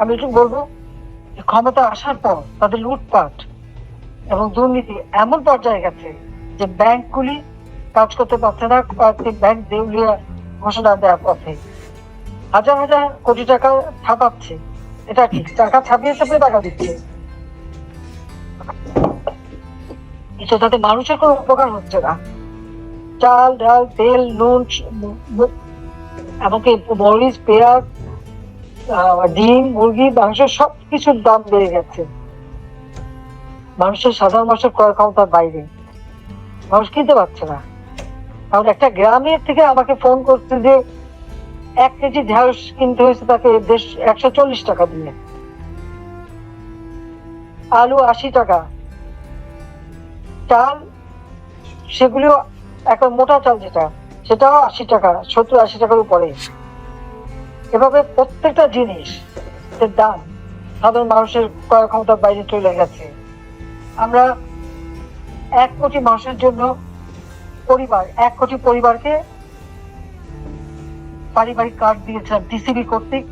আমি একটু বলবো, ক্ষমতা আসার পর তাদের লুটপাট এবং দুর্নীতি এমন পর্যায়ে গেছে যে ব্যাংকগুলি কাজ করতে পারছে না, কয়েকটি ব্যাংক দেউলিয়া ঘোষণা দেওয়ার পথে। হাজার হাজার কোটি টাকা ছাপাচ্ছে, এটা ঠিক, টাকা ছাপিয়ে ছাপিয়ে টাকা দিচ্ছে, কিন্তু তাতে মানুষের কোনো উপকার হচ্ছে না। চাল, ডাল, তেল, নুন, এমনকি মরিচ, পেঁয়াজ, ডিম, মুরগি, মাংস সবকিছুর দাম বেড়ে গেছে। মানুষের, সাধারণ মানুষের ক্রয় ক্ষমতার বাইরে, মানুষ কিনতে পারছে না। কারণ একটা গ্রামের থেকে আমাকে ফোন করছে যে 1 কেজি ঢেঁড়স কিনতে হয়েছে তাকে 140 টাকা দিয়ে, আলু 80 টাকা, চাল সেগুলো একটা মোটা চাল যেটা, সেটাও 80 টাকা, 70-80 টাকার উপরে। এভাবে প্রত্যেকটা জিনিস দাম সাধারণ মানুষের ক্রয় ক্ষমতার বাইরে চলে গেছে। আমরা 1 কোটি মানুষের জন্য পরিবার, 1 কোটি পরিবারকে পারিবারিক কার্ড দিয়েছিলাম টিসিবি কর্তৃক।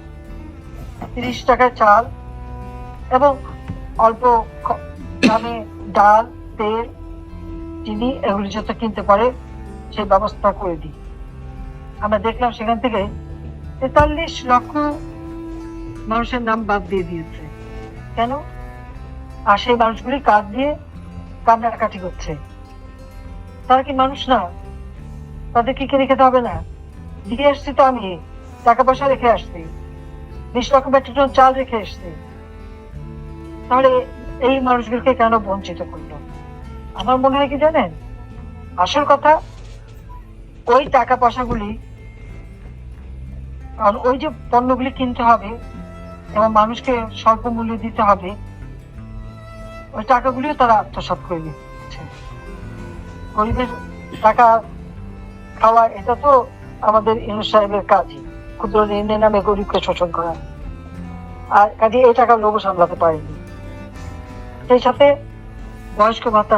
30 টাকায় চাল এবং অল্প দামে ডাল, তেল, চিনি এগুলি যাতে কিনতে পারে সেই ব্যবস্থা করে দিই। আমরা দেখলাম সেখান থেকে 43 লক্ষ মানুষের নাম বাদ দিয়ে দিয়েছে। কেন? আর সেই মানুষগুলি কার্ড দিয়ে কান্নাকাটি করছে। তারা কি মানুষ না? তাদের কি কিনে খেতে হবে না? দিয়ে আসছি তো আমি, টাকা পয়সা রেখে আসছি, 20 লক্ষ মেট্রিক টন চাল রেখে আসছি। তাহলে এই মানুষগুলোকে কেন বঞ্চিত করলো? আমার মনে হয় কি জানেন, আসল কথা ওই টাকা পয়সাগুলি, আর ওই যে পণ্যগুলি কিনতে হবে এবং মানুষকে স্বল্প মূল্যে দিতে হবে, ওই টাকাগুলিও তারা আত্মসাৎ করে নিচ্ছে। গরিবের টাকা খাওয়া, এটা তো আমাদের ইউনূস সাহেবের কাজই, ক্ষুদ্র ঋণের নামে গরিবকে শোষণ করা। আর কাজে এই টাকা লোভ সামলাতে পারেনি। সেই সাথে বয়স্ক ভাতা,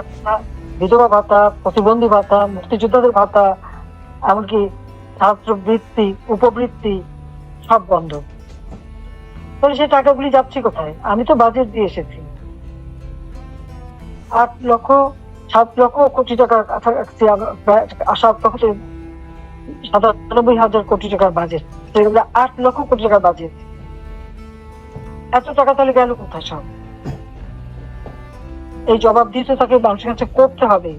বিধবা ভাতা, প্রতিবন্ধী ভাতা, মুক্তিযোদ্ধাদের ভাতা, এমনকি ছাত্রবৃত্তি, উপবৃত্তি সব বন্ধ। তাহলে সেই টাকাগুলি যাচ্ছে কোথায়? আমি তো বাজেট দিয়ে এসেছি 7 লক্ষ কোটি টাকার কাছাকাছি, 97,000 কোটি টাকার বাজেট, 8 লক্ষ কোটি টাকার বাজেট। এত টাকা তাহলে গেল কোথায় সব? এই জবাবদিহিতা তাকে মানুষের কাছে করতে হবে।